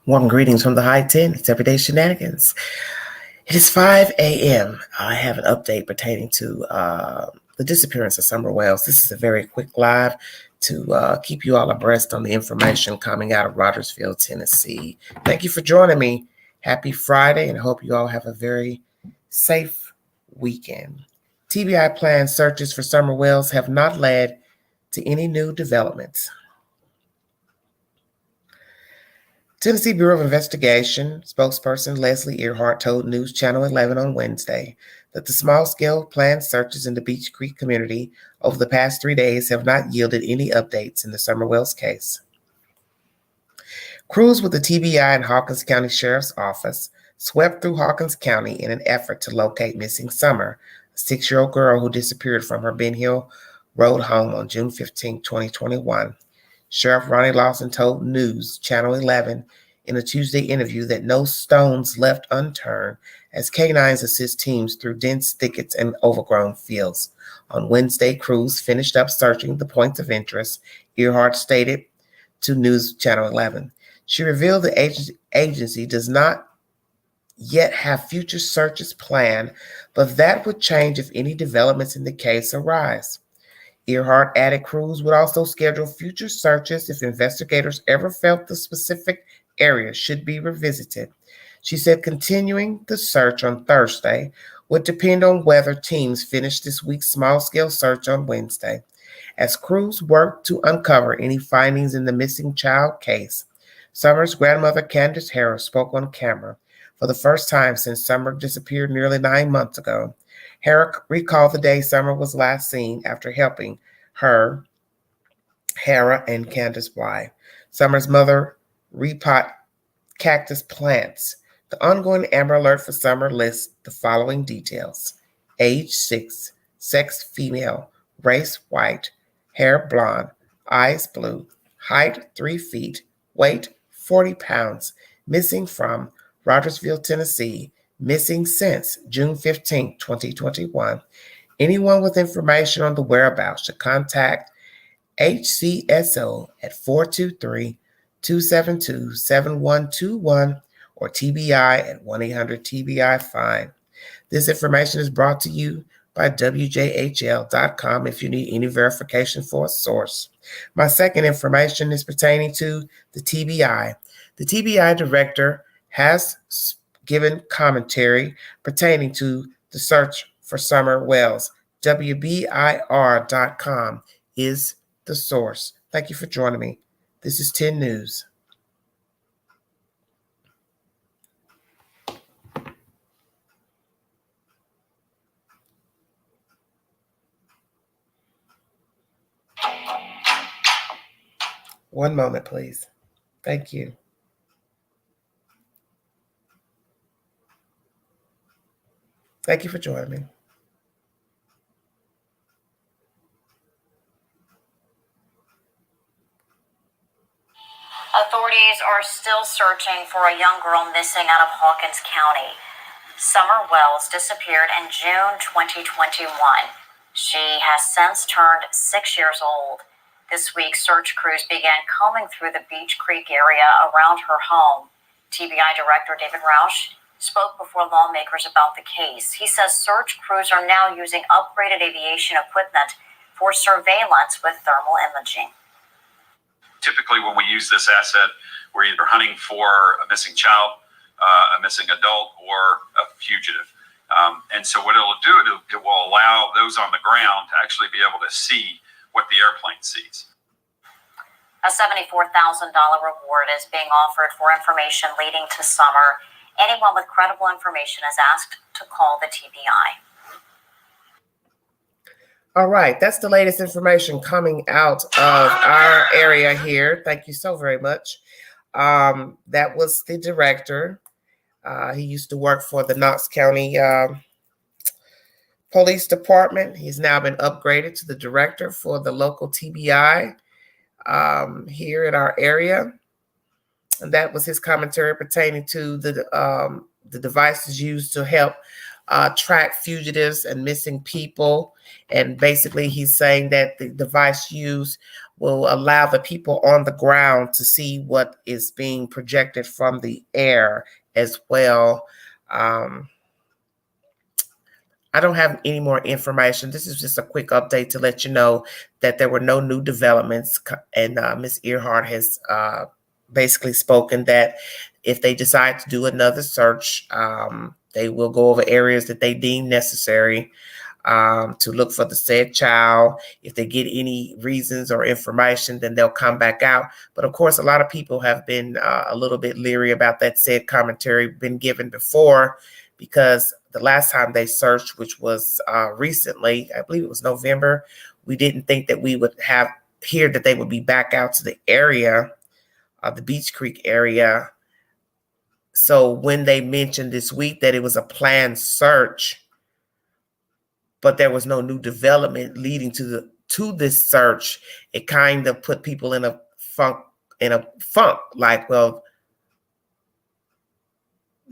Warm greetings from the high 10. It's Everyday Shenanigans. It is 5 a.m. I have an update pertaining to the disappearance of Summer Wells. This is a very quick live to keep you all abreast on the information coming out of Rogersville, Tennessee. Thank you for joining me. Happy Friday, and I hope you all have a very safe weekend. TBI planned searches for Summer Wells have not led to any new developments. Tennessee Bureau of Investigation spokesperson Leslie Earhart told News Channel 11 on Wednesday that the small-scale planned searches in the Beach Creek community over the past 3 days have not yielded any updates in the Summer Wells case. Crews with the TBI and Hawkins County Sheriff's Office swept through Hawkins County in an effort to locate missing Summer, a 6-year-old girl who disappeared from her Ben Hill Road home on June 15, 2021. Sheriff Ronnie Lawson told News Channel 11 in a Tuesday interview that no stones left unturned as canines assist teams through dense thickets and overgrown fields. On Wednesday, crews finished up searching the points of interest, Earhart stated to News Channel 11. She revealed the agency does not yet have future searches planned, but that would change if any developments in the case arise. Earhart added crews would also schedule future searches if investigators ever felt the specific area should be revisited. She said continuing the search on Thursday would depend on whether teams finish this week's small-scale search on Wednesday. As crews work to uncover any findings in the missing child case, Summer's grandmother, Candace Harris, spoke on camera for the first time since Summer disappeared nearly 9 months ago. Harris recalled the day Summer was last seen after helping her, Hera, and Candace Bly. Summer's mother repot cactus plants. The ongoing Amber Alert for Summer lists the following details: age 6, sex female, race white, hair blonde, eyes blue, height 3 feet, weight 40 pounds, missing from Rogersville, Tennessee, missing since June 15, 2021. Anyone with information on the whereabouts should contact HCSO at 423-272-7121 or TBI at 1-800-TBI-FIND. This information is brought to you by WJHL.com if you need any verification for a source. My second information is pertaining to the TBI. The TBI director has given commentary pertaining to the search for Summer Wells. WBIR.com is the source. Thank you for joining me. This is 10 News. One moment, please. Thank you. Thank you for joining me. Authorities are still searching for a young girl missing out of Hawkins County. Summer Wells disappeared in June 2021. She has since turned 6 years old. This week, search crews began combing through the Beach Creek area around her home. TBI Director David Roush spoke before lawmakers about the case. He says search crews are now using upgraded aviation equipment for surveillance with thermal imaging. Typically, when we use this asset, we're either hunting for a missing child, a missing adult, or a fugitive. And so what it'll do, it will allow those on the ground to actually be able to see what the airplane sees. A $74,000 reward is being offered for information leading to Summer. Anyone with credible information is asked to call the TBI. All right, that's the latest information coming out of our area here. Thank you so very much. That was the director. He used to work for the Knox County Police Department. He's now been upgraded to the director for the local TBI here in our area. And that was his commentary pertaining to the devices used to help track fugitives and missing people. And basically, he's saying that the device used will allow the people on the ground to see what is being projected from the air as well. Um, I don't have any more information. This is just a quick update to let you know that there were no new developments. And Ms. Earhart has basically spoken that if they decide to do another search, they will go over areas that they deem necessary to look for the said child. If they get any reasons or information, then they'll come back out. But of course, a lot of people have been a little bit leery about that said commentary been given before, because the last time they searched, which was recently, I believe it was November, we didn't think that we would hear that they would be back out to the area, the Beach Creek area. So when they mentioned this week that it was a planned search, but there was no new development leading to this search, it kind of put people in a funk, like, well,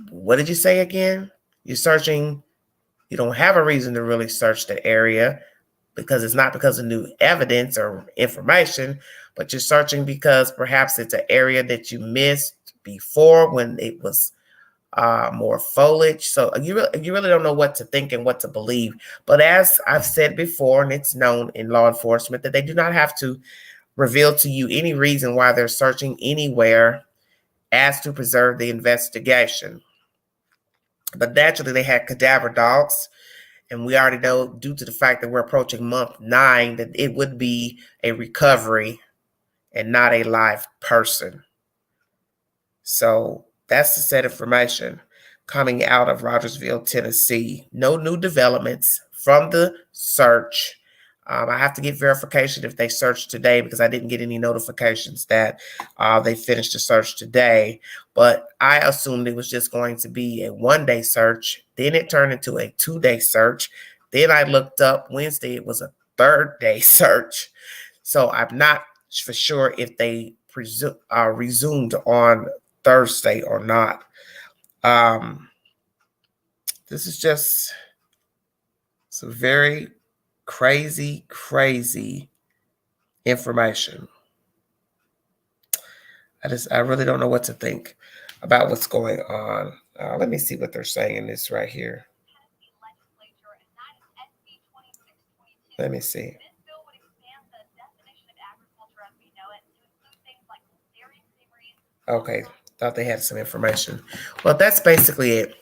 what did you say again? You're searching, you don't have a reason to really search the area, because it's not because of new evidence or information, but you're searching because perhaps it's an area that you missed before when it was more foliage. So you really don't know what to think and what to believe. But as I've said before, and it's known in law enforcement, that they do not have to reveal to you any reason why they're searching anywhere as to preserve the investigation. But naturally, they had cadaver dogs, and we already know, due to the fact that we're approaching month 9, that it would be a recovery and not a live person. So that's the said information coming out of Rogersville, Tennessee. No new developments from the search. I have to get verification if they searched today, because I didn't get any notifications that they finished the search today. But I assumed it was just going to be a one-day search. Then it turned into a 2-day search. Then I looked up Wednesday, it was a 3rd-day search. So I'm not for sure if they resumed on Thursday or not. This is just some very crazy information. I really don't know what to think about what's going on. Let me see what they're saying in this right here. Let me see. Okay, thought they had some information. Well, that's basically it.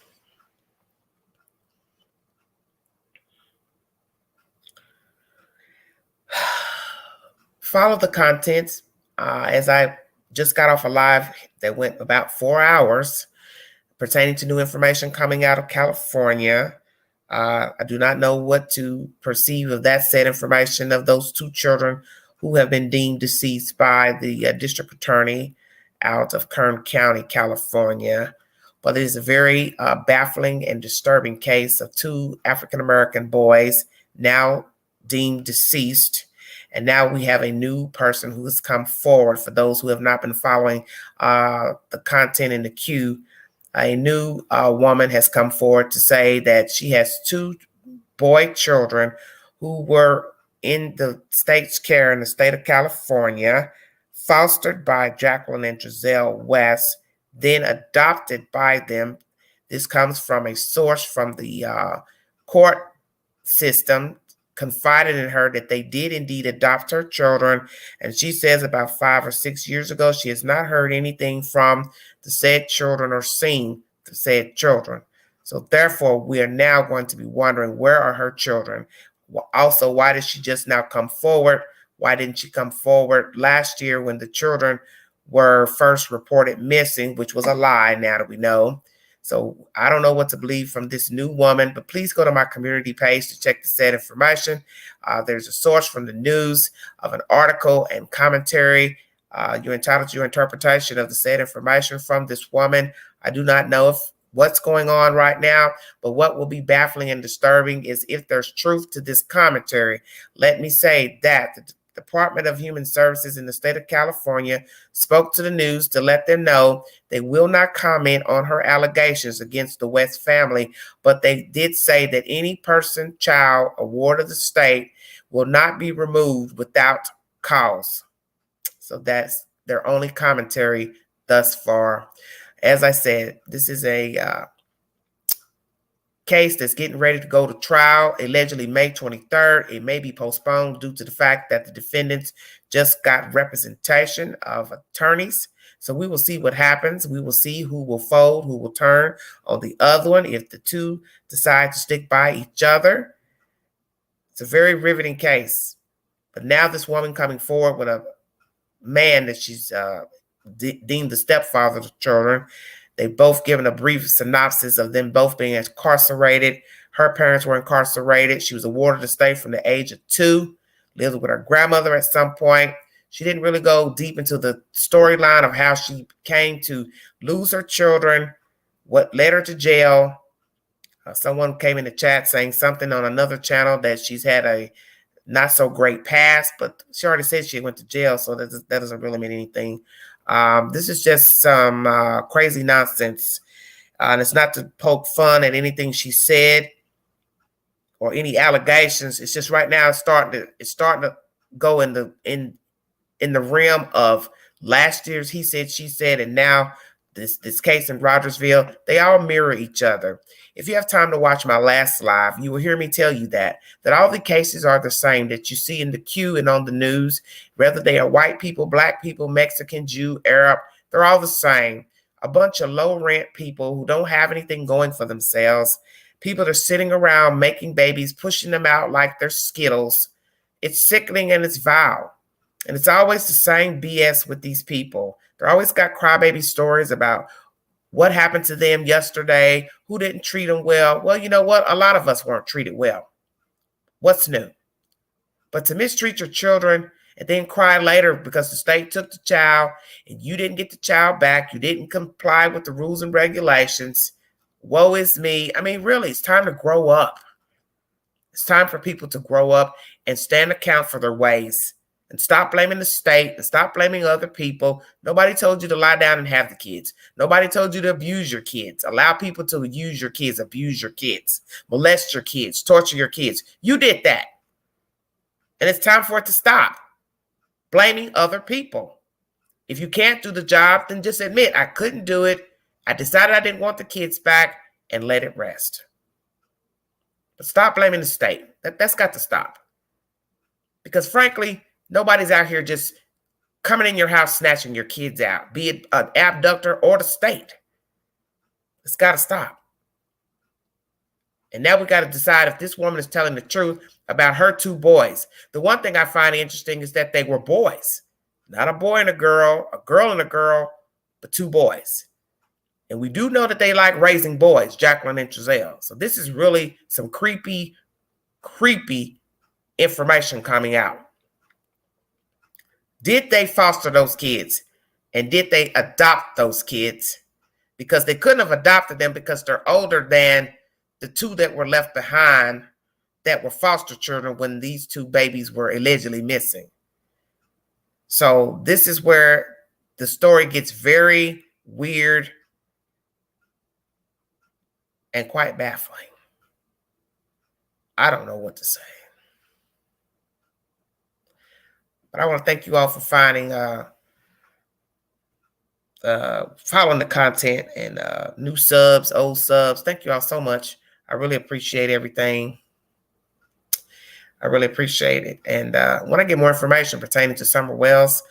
Follow the contents. As I just got off a live that went about 4 hours pertaining to new information coming out of California. I do not know what to perceive of that said information of those 2 children who have been deemed deceased by the district attorney out of Kern County, California. But it is a very baffling and disturbing case of 2 African-American boys now deemed deceased. And now we have a new person who has come forward. For those who have not been following the content in the queue, a new woman has come forward to say that she has 2 boy children who were in the state's care in the state of California, fostered by Jacqueline and Giselle West, then adopted by them. This comes from a source from the court system, confided in her that they did indeed adopt her children. And she says about 5 or 6 years ago, she has not heard anything from the said children or seen the said children. So therefore, we are now going to be wondering, where are her children? Also, why did she just now come forward? Why didn't she come forward last year when the children were first reported missing, which was a lie, now that we know? So I don't know what to believe from this new woman, but please go to my community page to check the said information. There's a source from the news of an article and commentary. You're entitled to your interpretation of the said information from this woman. I do not know what's going on right now, but what will be baffling and disturbing is if there's truth to this commentary. Let me say that the Department of Human Services in the state of California spoke to the news to let them know they will not comment on her allegations against the West family, but they did say that any person, child, or ward of the state will not be removed without cause. So that's their only commentary thus far. As I said, this is a case that's getting ready to go to trial, allegedly May 23rd. It may be postponed due to the fact that the defendants just got representation of attorneys. So we will see what happens. We will see who will fold, who will turn on the other one if the two decide to stick by each other. It's a very riveting case. But now this woman coming forward with a man that she's deemed the stepfather of the children. They've both given a brief synopsis of them both being incarcerated. Her parents were incarcerated. She was awarded a stay from the age of 2, lived with her grandmother at some point. She didn't really go deep into the storyline of how she came to lose her children, what led her to jail. Someone came in the chat saying something on another channel that she's had a not so great past, but she already said she went to jail, so that doesn't really mean anything. This is just some crazy nonsense, and it's not to poke fun at anything she said or any allegations. It's just right now it's starting to go in the realm of last year's he said, she said, and now this case in Rogersville. They all mirror each other. If you have time to watch my last live, you will hear me tell you that all the cases are the same that you see in the queue and on the news, whether they are white people, black people, Mexican, Jew, Arab, they're all the same. A bunch of low rent people who don't have anything going for themselves. People that are sitting around making babies, pushing them out like they're Skittles. It's sickening and it's vile. And it's always the same BS with these people. They're always got crybaby stories about what happened to them yesterday, who didn't treat them well. Well, you know what? A lot of us weren't treated well. What's new? But to mistreat your children and then cry later because the state took the child and you didn't get the child back, you didn't comply with the rules and regulations. Woe is me. I mean, really, it's time to grow up. It's time for people to grow up and stand account for their ways. And stop blaming the state and stop blaming other people. Nobody told you to lie down and have the kids. Nobody told you to abuse your kids. Allow people to use your kids, abuse your kids, molest your kids, torture your kids. You did that. And it's time for it to stop. Blaming other people. If you can't do the job, then just admit, I couldn't do it. I decided I didn't want the kids back, and let it rest. But stop blaming the state. That's got to stop. Because frankly, nobody's out here just coming in your house, snatching your kids out, be it an abductor or the state. It's got to stop. And now we got to decide if this woman is telling the truth about her 2 boys. The one thing I find interesting is that they were boys, not a boy and a girl and a girl, but 2 boys. And we do know that they like raising boys, Jacqueline and Trezell. So this is really some creepy, creepy information coming out. Did they foster those kids? And did they adopt those kids? Because they couldn't have adopted them because they're older than the 2 that were left behind that were foster children when these 2 babies were allegedly missing. So this is where the story gets very weird and quite baffling. I don't know what to say. But I want to thank you all for following the content and new subs, old subs. Thank you all so much. I really appreciate everything. I really appreciate it. And when I get more information pertaining to Summer Wells,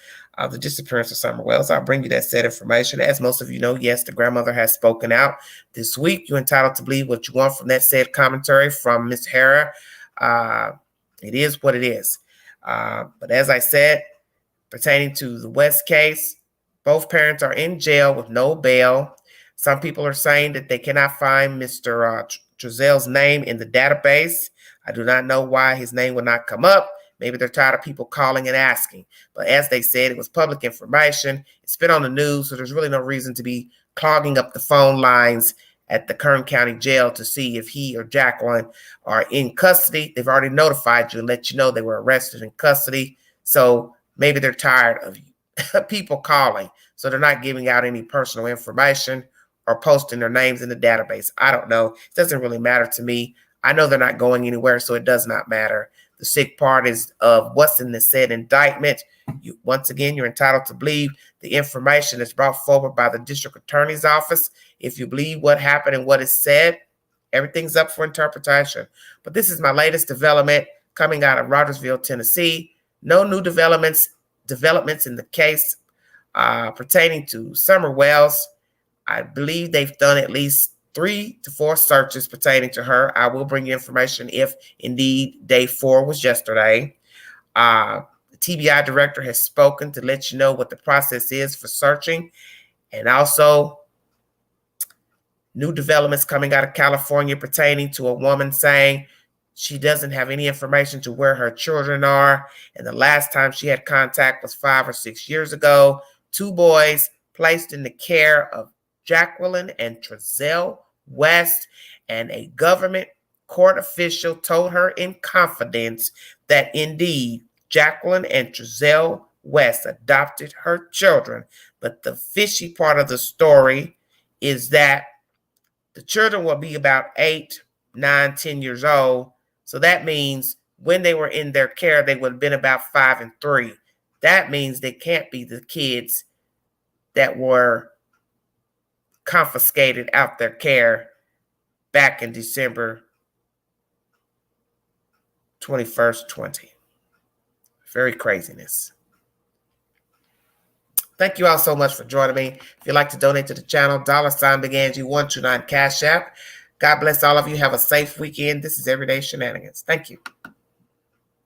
the disappearance of Summer Wells, I'll bring you that said information. As most of you know, yes, the grandmother has spoken out this week. You're entitled to believe what you want from that said commentary from Ms. Hara. It is what it is. But as I said, pertaining to the West case, both parents are in jail with no bail. Some people are saying that they cannot find Mr. Trezell's name in the database. I do not know why his name would not come up. Maybe they're tired of people calling and asking. But as they said, it was public information. It's been on the news, so there's really no reason to be clogging up the phone lines at the Kern County Jail to see if he or Jacqueline are in custody. They've already notified you and let you know they were arrested in custody. So maybe they're tired of people calling. So they're not giving out any personal information or posting their names in the database. I don't know. It doesn't really matter to me. I know they're not going anywhere, so it does not matter. The sick part is of what's in the said indictment. Once again, you're entitled to believe the information that's brought forward by the district attorney's office. If you believe what happened and what is said, everything's up for interpretation. But this is my latest development coming out of Rogersville, Tennessee. No new developments in the case pertaining to Summer Wells. I believe they've done at least 3 to 4 searches pertaining to her. I will bring you information if indeed day 4 was yesterday. The TBI director has spoken to let you know what the process is for searching, and also new developments coming out of California pertaining to a woman saying she doesn't have any information to where her children are, and the last time she had contact was 5 or 6 years ago. 2 boys placed in the care of Jacqueline and Trezell West, and a government court official told her in confidence that indeed Jacqueline and Trezell West adopted her children. But the fishy part of the story is that the children will be about 8, 9, 10 years old. So that means when they were in their care, they would have been about 5 and 3. That means they can't be the kids that were confiscated out their care back in December 21st, 20. Very craziness. Thank you all so much for joining me. If you'd like to donate to the channel, $BigAngie129 Cash App. God bless all of you. Have a safe weekend. This is Everyday Shenanigans. Thank you.